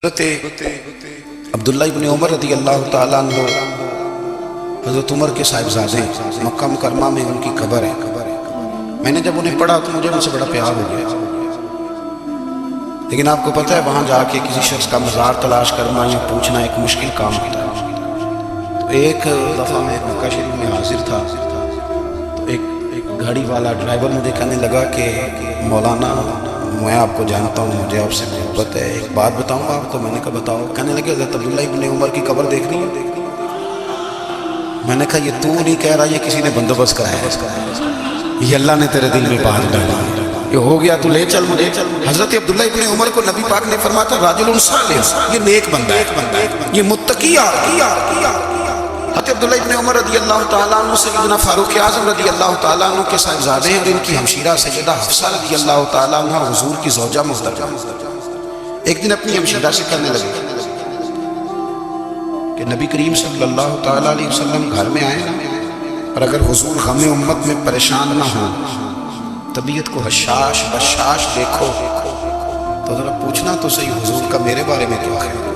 حضرت عبداللہ ابن عمر رضی اللہ تعالیٰ عنہ حضرت عمر کے صاحبزادے مکہ مکرمہ میں ان کی قبر ہے۔ میں نے جب انہیں پڑھا تو مجھے ان سے بڑا پیار ہو گیا، لیکن آپ کو پتہ ہے وہاں جا کے کسی شخص کا مزار تلاش کرنا یا پوچھنا ایک مشکل کام ہوتا ہے۔ تو ایک دفعہ میں مکہ شریف میں حاضر تھا تو ایک گاڑی والا ڈرائیور مجھے کہنے لگا کہ مولانا میں آپ کو جانتا ہوں، مجھے آپ سے محبت ہے، ایک بات بتاؤں آپ کو۔ میں نے کہا بتاؤ۔ کہنے لگے حضرت عبداللہ ابن عمر کی قبر دیکھ رہی ہے؟ میں نے کہا یہ تو نہیں کہہ رہا، یہ کسی نے بندوبست کرایا ہے، یہ اللہ نے تیرے دل میں بات ڈالا، یہ ہو گیا تو لے چل مجھے۔ حضرت عبداللہ ابن عمر کو نبی پاک نے فرمایا تھا راجل صالح، یہ نیک بندہ ہے، یہ متقی حضرت عبداللہ ابن عمر رضی اللہ تعالیٰ عنہ سیدنا فاروق اعظم رضی اللہ تعالیٰ عنہ کے صاحبزادے ہیں، اور ان کی ہمشیرہ سیدہ حفصہ رضی اللہ تعالیٰ عنہ حضور کی زوجہ محترمہ ایک دن اپنی ہمشیرہ سے کہنے لگے کہ نبی کریم صلی اللہ تعالیٰ علیہ وسلم گھر میں آئے نا، اور اگر حضور غم امت میں پریشان نہ ہوں، طبیعت کو حشاش بشاش دیکھو تو ذرا پوچھنا تو صحیح حضور کا میرے بارے میں کیا خیال ہے،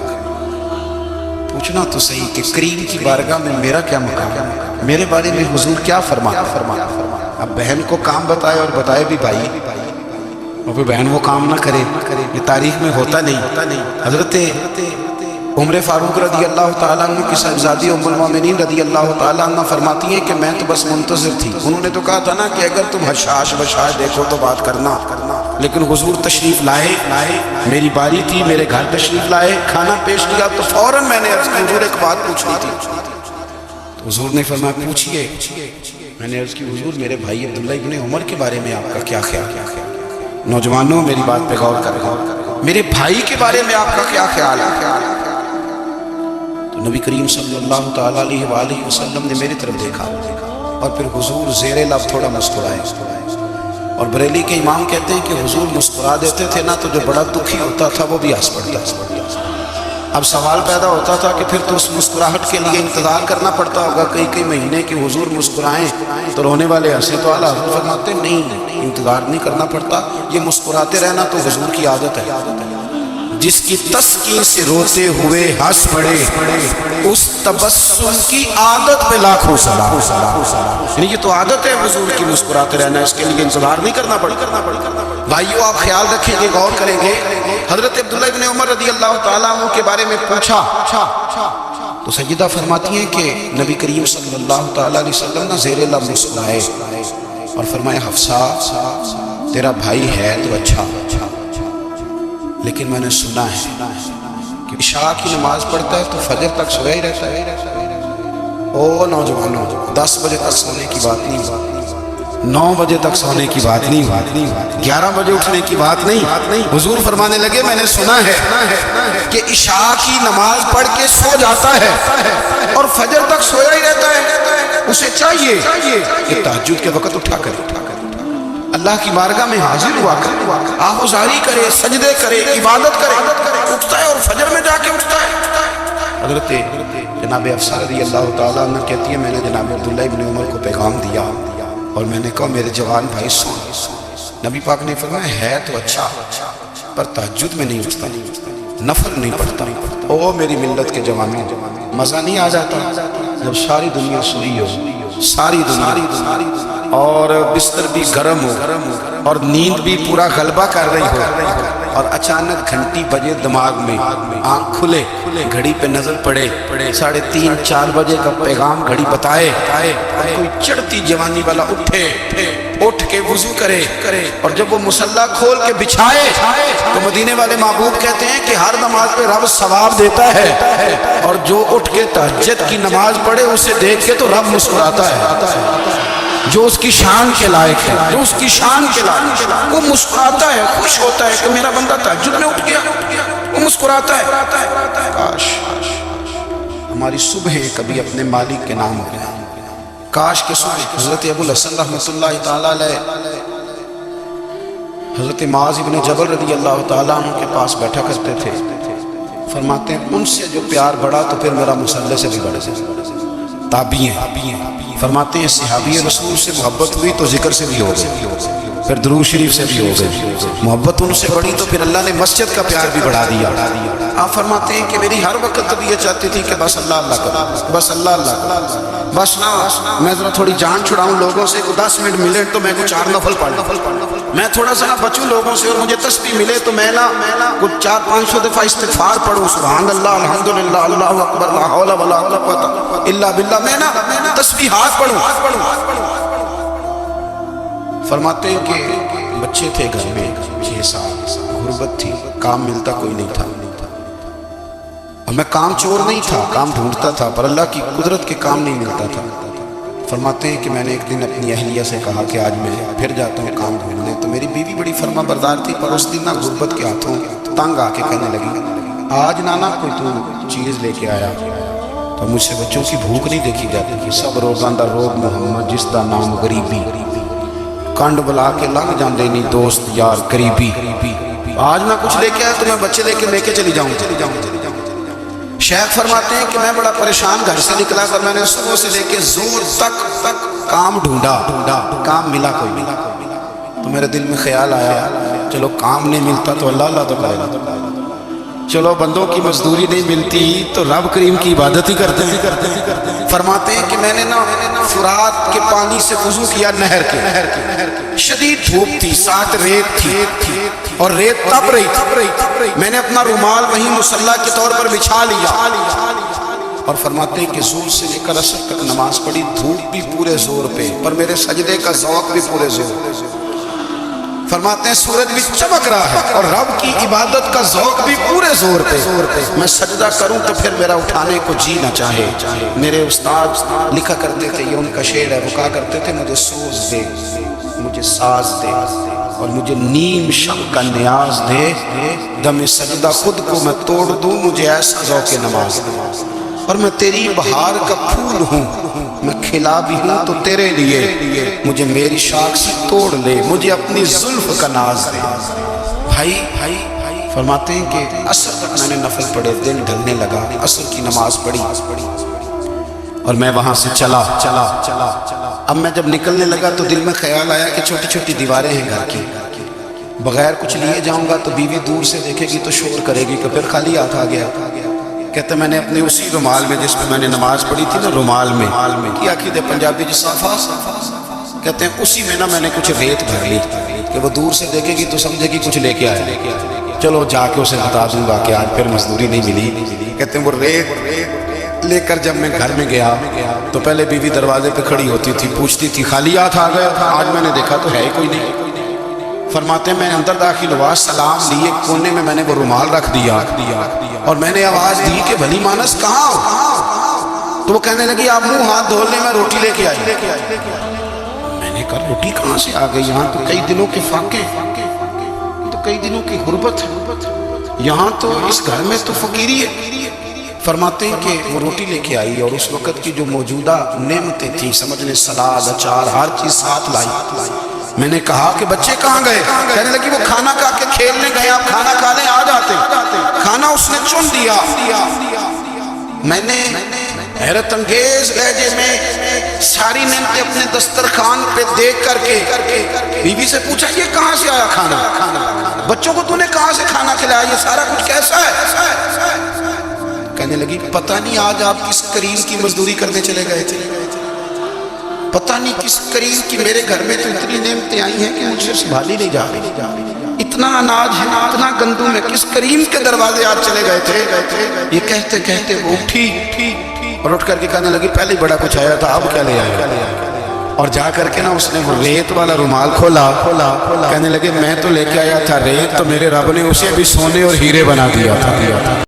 پوچھنا تو صحیح کہ کریم کی بارگاہ میں میرا کیا مقام ہے، میرے بارے میں حضور کیا فرماتا۔ اب بہن کو کام بتائے اور بتائے بھی بھائی، اور پھر بہن وہ کام نہ کرے، یہ تاریخ میں ہوتا نہیں۔ حضرت عمر فاروق رضی اللہ تعالیٰ عنہ کی صاحبزادی ام المومنین رضی اللہ تعالیٰ عنہ فرماتی ہیں کہ میں تو بس منتظر تھی، انہوں نے تو کہا تھا نا کہ اگر تم حشاش بشاش دیکھو تو بات کرنا، لیکن حضور تشریف لائے، میری باری تھی، میرے گھر تشریف لائے، کھانا پیش کیا تو فوراً میں نے عرض کی حضور ایک بات پوچھنی تھی۔ تو حضور نے فرمایا پوچھئے۔ میں نے عرض کی حضور میرے بھائی عبداللہ ابن عمر کے بارے میں آپ کا کیا خیال ہے؟ نوجوانوں میری بات پہ غور کریں، میرے بھائی کے بارے میں آپ کا کیا خیال ہے؟ تو نبی کریم صلی اللہ تعالیٰ علیہ وآلہ وسلم نے میری طرف دیکھا اور پھر حضور زیر لب تھوڑا مسکرائے، اور بریلی کے امام کہتے ہیں کہ حضور مسکرا دیتے تھے نا تو جو بڑا دکھی ہوتا تھا وہ بھی ہنس پڑتا۔ اب سوال پیدا ہوتا تھا کہ پھر تو اس مسکراہٹ کے لیے انتظار کرنا پڑتا ہوگا کئی مہینے کہ حضور مسکرائیں تو رونے والے ہنسیں، تو اعلیٰ حضور فرماتے نہیں، انتظار نہیں کرنا پڑتا، یہ مسکراتے رہنا تو حضور کی عادت ہے۔ جس کی تسکین سے روتے ہوئے ہنس پڑے، اس تبسم کی عادت پہ لاکھوں سلام۔ یعنی یہ تو عادت ہے حضور کی مسکراتے رہنا، اس کے لیے انتظار نہیں کرنا پڑتا۔ بھائیو آپ خیال رکھیں گے، غور کریں گے، حضرت عبداللہ ابن عمر رضی اللہ تعالیٰ عنہ کے بارے میں پوچھا تو سیدہ فرماتی ہیں کہ نبی کریم صلی اللہ تعالیٰ علیہ وسلم نے زیر لب مسکرائے اور فرمایا حفصہ تیرا بھائی ہے تو اچھا، لیکن میں نے سنا ہے کہ عشاء کی نماز پڑھتا ہے تو فجر تک سویا ہی رہتا ہے۔ او نوجوانوں، 10 بجے تک سونے کی بات نہیں، 9 بجے تک سونے کی بات نہیں، 11 بجے اٹھنے کی بات نہیں۔ حضور فرمانے لگے میں نے سنا ہے کہ عشاء کی نماز پڑھ کے سو جاتا ہے اور فجر تک سویا ہی رہتا ہے، اسے چاہیے کہ تہجد کے وقت اٹھا کرے، اللہ کی بارگاہ میں حاضر ہوا کرے، آہوزاری کرے، سجدے کرے، عبادت کرے، اٹھتا ہے اور فجر میں جا کے اٹھتا ہے۔ حضرت جناب حفصہ رضی اللہ تعالیٰ عنہ کہتی ہے میں نے جناب عبداللہ ابن عمر کو پیغام دیا اور میں نے کہا میرے جوان بھائی سن۔ نبی پاک نے فرمایا ہے تو اچھا پر تہجد میں نہیں اٹھتا، نفل نہیں پڑھتا۔ او میری ملت کے جوانوں، مزہ نہیں آ جاتا جب ساری دنیا سوئی ہو، ساری دنیا اور بستر بھی گرم ہو اور نیند بھی پورا غلبہ کر رہی ہو، اور اچانک گھنٹی بجے دماغ میں، آنکھ کھلے، گھڑی پہ نظر پڑے، 3:30 4 بجے کا پیغام گھڑی بتائے، اور کوئی چڑھتی جوانی والا اٹھ کے وضو کرے، اور جب وہ مصلی کھول کے بچھائے تو مدینے والے محبوب کہتے ہیں کہ ہر نماز پہ رب ثواب دیتا ہے، اور جو اٹھ کے تہجد کی نماز پڑھے اسے دیکھ کے تو رب مسکراتا ہے، جو اس کی شان کے لائق ہے، جو اس کی شان کے لائق ہے، وہ مسکراتا ہے، خوش ہوتا ہے کہ میرا بندہ تہجد میں اٹھ گیا، وہ مسکراتا ہے۔ کاش ہماری صبح کبھی اپنے مالک کے نام ہو گیا، کاش کے صبح حضرت ابو الحسن رحمۃ اللہ تعالیٰ علیہ حضرت معاذ ابن جبل رضی اللہ تعالیٰ عنہ کے پاس بیٹھا کرتے تھے، فرماتے ہیں ان سے جو پیار بڑھا تو پھر میرا مصلی سے بھی بڑھے۔ تابعین فرماتے ہیں صحابی رسول سے محبت ہوئی تو ذکر سے بھی ہو گئی۔ پھر درود شریف سے بھی ہو گئے، محبت ان سے بڑھی تو پھر اللہ نے مسجد کا پیار بھی بڑھا دیا۔ آپ فرماتے ہیں کہ میری ہر وقت طبیعت چاہتی تھی کہ بس اللہ اللہ کرو، بس اللہ اللہ کرو، بس نہ میں ذرا تھوڑی جان چھڑاؤں لوگوں سے، 10 منٹ ملے تو میں کچھ 4 نفل پڑھ لوں، میں تھوڑا سا نہ بچوں لوگوں سے، اور مجھے تسبیح ملے تو میں نہ کچھ 400-500 دفعہ استغفار پڑھوں، سبحان اللہ الحمدللہ اللہ اکبر لا حول ولا قوت الا باللہ، میں نہ تسبیحات پڑھوں۔ فرماتے ہیں کہ بچے تھے گھر میں 6 سال، غربت تھی، کام ملتا کوئی نہیں تھا، اور میں کام چور نہیں تھا، کام ڈھونڈتا تھا، پر اللہ کی قدرت کے کام نہیں ملتا تھا۔ فرماتے ہیں کہ میں نے ایک دن اپنی اہلیہ سے کہا کہ آج میں پھر جاتا ہوں کام ڈھونڈنے، تو میری بیوی بڑی فرما بردار تھی، پر اس دن نہ غربت کے ہاتھوں تنگ آ کے کہنے لگی آج نانا کوئی تو چیز لے کے آیا، تو مجھ سے بچوں کی بھوک نہیں دیکھی جاتی، سب روزاں دا روگ محمد جس دا نام غریبی، کنڈ بلا کے لگ جاندے نہیں دوست یار قریبی، آج نہ کچھ لے کے آیا تو میں بچے لے کے چلی جاؤں۔ شیخ فرماتے ہیں کہ میں بڑا پریشان گھر سے نکلا کر میں نے صبح سے لے کے زور تک کام ڈھونڈا، کام ملا کوئی نہیں، تو میرے دل میں خیال آیا چلو کام نہیں ملتا تو اللہ اللہ تو کرے گا، چلو بندوں کی مزدوری نہیں ملتی تو رب کریم کی عبادت ہی کرتے ہیں۔ فرماتے ہیں کہ میں نے نا فرات کے پانی سے وضو کیا، نہر کے، شدید دھوپ تھی، ساتھ ریت تھی اور ریت تپ رہی تھی، میں نے اپنا رومال وہیں مصلی کے طور پر بچھا لیا، اور فرماتے ہیں کہ زور سے لے کر عصر تک نماز پڑھی، دھوپ بھی پورے زور پہ، پر میرے سجدے کا ذوق بھی پورے زور۔ فرماتے ہیں سورج بھی چمک رہا ہے اور رب کی عبادت کا ذوق بھی پورے زور پہ، میں سجدہ کروں تو پھر میرا اٹھانے کو جی نہ چاہے۔ میرے استاد لکھا کرتے تھے، یہ ان کا شعر ہے، وہ کہا کرتے تھے مجھے سوز دے، مجھے ساز دے، اور مجھے نیم شب کا نیاز دے، دم سجدہ خود کو میں توڑ دوں، مجھے ایسا ذوق نماز دے، اور میں تیری بہار کا پھول ہوں، میں کھلا بھی ہوں تو تیرے لیے، مجھے میری شاخ سے توڑ لے، مجھے اپنی زلف کا ناز دے۔ بھائی فرماتے ہیں کہ عصر تک میں نے نفل پڑھے، دن ڈھلنے لگا، عصر کی نماز پڑھی اور میں وہاں سے چلا۔ اب میں جب نکلنے لگا تو دل میں خیال آیا کہ چھوٹی چھوٹی دیواریں ہیں گھر کی، بغیر کچھ لیے جاؤں گا تو بیوی دور سے دیکھے گی تو شور کرے گی کہ پھر خالی ہاتھ آ گیا۔ کہتے میں نے اپنے اسی رومال میں جس پہ میں نے نماز پڑھی تھی نا، رومال میں کی عقیدہ پنجابی جی صافا، کہتے ہیں اسی میں نا میں نے کچھ ریت بھر لی کہ وہ دور سے دیکھے گی تو سمجھے گی کچھ لے کے آیا، چلو جا کے اسے بتا دوں گا کہ آج پھر مزدوری نہیں ملی۔ کہتے ہیں وہ ریت لے کر جب میں گھر میں گیا تو پہلے بیوی دروازے پہ کھڑی ہوتی تھی، پوچھتی تھی خالی ہاتھ آ گیا تھا، آج میں نے دیکھا تو ہے ہی کوئی نہیں۔ فرماتے ہیں میں اندر داخل ہوا، سلام لیے، کونے میں نے وہ رومال رکھ دیا اور میں نے آواز دی کہ بھلی مانس کہاں ہو؟ تو وہ کہنے لگی آپ منہ ہاتھ دھو لیں، میں روٹی لے کے آئی۔ میں نے کہا روٹی کہاں سے آ گئی؟ یہاں تو کئی دنوں کے فاقے، تو کئی دنوں کی غربت ہے، یہاں تو اس گھر میں تو فقیری ہے۔ فرماتے ہیں کہ وہ روٹی لے کے آئی اور اس وقت کی جو موجودہ نعمتیں تھیں، سمجھنے سلاد اچار ہر چیز ساتھ لائی۔ میں نے کہا کہ بچے کہاں گئے؟ کہنے لگی وہ کھانا کھا کے کھیلنے گئے، آپ کھانا کھا لیں آ جاتے۔ کھانا اس نے چن دیا۔ میں نے حیرت انگیز لہجے میں ساری نعمتیں اپنے دسترخوان پہ دیکھ کر کے بیوی سے پوچھا یہ کہاں سے آیا کھانا؟ بچوں کو تو نے کہاں سے کھانا کھلایا؟ یہ سارا کچھ کیسا ہے؟ کہنے لگی پتہ نہیں آج آپ کس کریم کی مزدوری کرنے چلے گئے تھے، پتہ نہیں کس کریم کی، میرے گھر میں تو اتنی نعمتیں آئی ہیں کہ مجھ سے سنبھالی نہیں جا رہی، اتنا اناج ہے، اتنا گندم ہے، کس کریم کے دروازے آج چلے گئے تھے؟ یہ کہتے کہتے وہ اٹھی اور اٹھ کر کے کہنے لگی پہلے بڑا کچھ آیا تھا، اب کیا لے آیا؟ اور جا کر کے نا اس نے وہ ریت والا رومال کھولا، کہنے لگے میں تو لے کے آیا تھا ریت، تو میرے رب نے اسے بھی سونے اور ہیرے بنا دیا تھا۔